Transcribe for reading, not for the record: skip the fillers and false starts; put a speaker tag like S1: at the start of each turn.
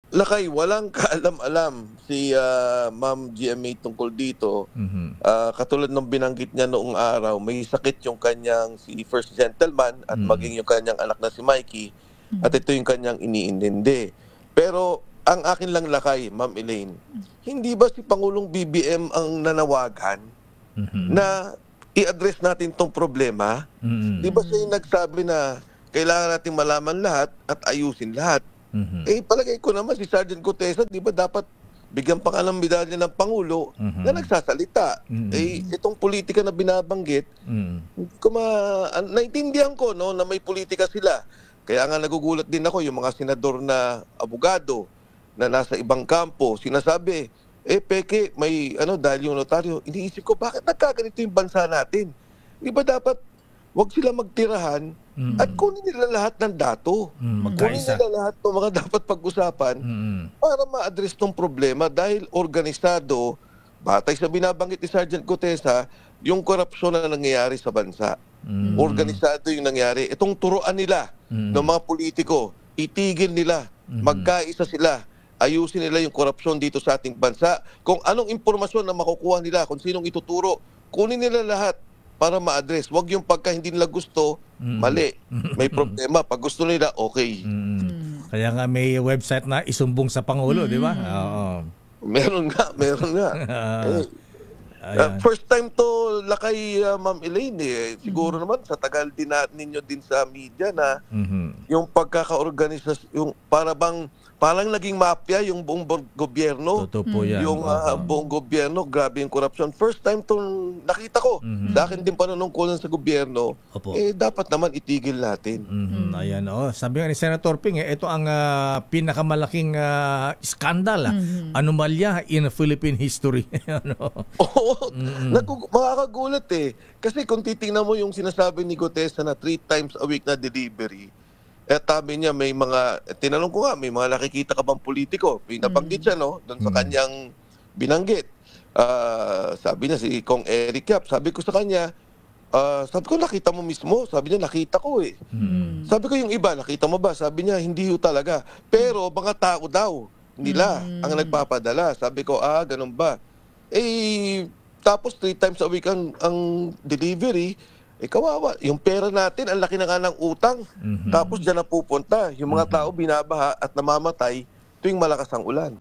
S1: Lakay, walang kaalam-alam si Ma'am GMA tungkol dito.
S2: Mhm.
S1: Katulad ng binanggit niya noong araw, may sakit yung kanyang si First Gentleman at
S2: Mm.
S1: maging yung kanyang anak na si Mikey at
S3: Mhm.
S1: ito yung kanyang iniintindi. Pero ang akin lang lakay, Ma'am Elaine, hindi ba si Pangulong BBM ang nanawagan
S2: Mhm.
S1: na i-address natin 'tong problema? 'Di
S2: Mm.
S1: ba siya yung nagsabi na kailangan nating malaman lahat at ayusin lahat?
S2: Mhm.
S1: Palagay ko naman si Sergeant Gutesa, 'di ba dapat bigyan pa nga ng medalya ng Pangulo na
S2: Mhm.
S1: nagsasalita.
S2: Mm.
S1: Itong politika na binabanggit,
S2: Mm.
S1: hindi ko naintindihan ko no na may politika sila. Kaya nga nagugulat din ako yung mga senador na abogado na nasa ibang kampo, sinasabi, peke, may ano dahil yung notaryo. Iniisip ko, bakit nagkaganito yung bansa natin? Di ba dapat wag sila magtirahan at
S2: Mm.
S1: kunin nila lahat ng dato.
S2: Mm.
S1: Kunin
S2: Magkaisa.
S1: nila lahat ng mga dapat pag-usapan
S2: Mm.
S1: para ma-address tong problema dahil organisado, batay sa binabanggit ni Sergeant Gutesa, yung korupsyon na nangyayari sa bansa.
S2: Mm.
S1: Organisado yung nangyari. Itong turuan nila ng
S2: Mm.
S1: mga politiko, itigil nila,
S2: Mhm.
S1: magkaisa sila, ayusin nila yung korupsyon dito sa ating bansa. Kung anong impormasyon na makukuha nila, kung sinong ituturo, kunin nila lahat para ma-address. Huwag yung pagka hindi nila gusto, mali. May problema. Pag gusto nila, okay.
S2: Mm. Kaya nga may website na isumbong sa Pangulo, di ba? Oo.
S1: Meron nga, meron nga.
S2: Ayan.
S1: First time to lakay, Ma'am Elaine. Siguro naman sa tagal din ninyo din sa media na
S2: Mhm.
S1: yung pagkakaorganisasyon, yung parang naging mafia yung buong gobyerno.
S2: Totoo po yan.
S1: Yung buong gobyerno, grabe yung corruption. First time tong nakita ko. Sa akin din panunungkulan sa gobyerno,
S2: Opo.
S1: dapat naman itigil natin.
S2: Mhm. Ayan, sabi nga ni Senator Ping, ito ang pinakamalaking skandal, anomalya in Philippine history. Ano?
S1: Oo, makakagulat Kasi kung titingnan mo yung sinasabi ni Gutesa na 3 times a week na delivery, sabi niya may mga, tinanong ko nga, may mga nakikita ka bang politiko? Pinabanggit siya, no? Doon sa kanyang binanggit. Sabi niya si Kong Eric Yap, sabi ko sa kanya, sabi ko, nakita mo mismo? Sabi niya, nakita ko Sabi ko, yung iba, nakita mo ba? Sabi niya, hindi ho talaga. Pero mga tao daw nila ang nagpapadala. Sabi ko, ganun ba? Tapos 3 times a week ang delivery, kawawa. Yung pera natin, ang laki na nga ng utang. Tapos dyan na pupunta. Yung mga tao binabaha at namamatay tuwing malakas ang ulan.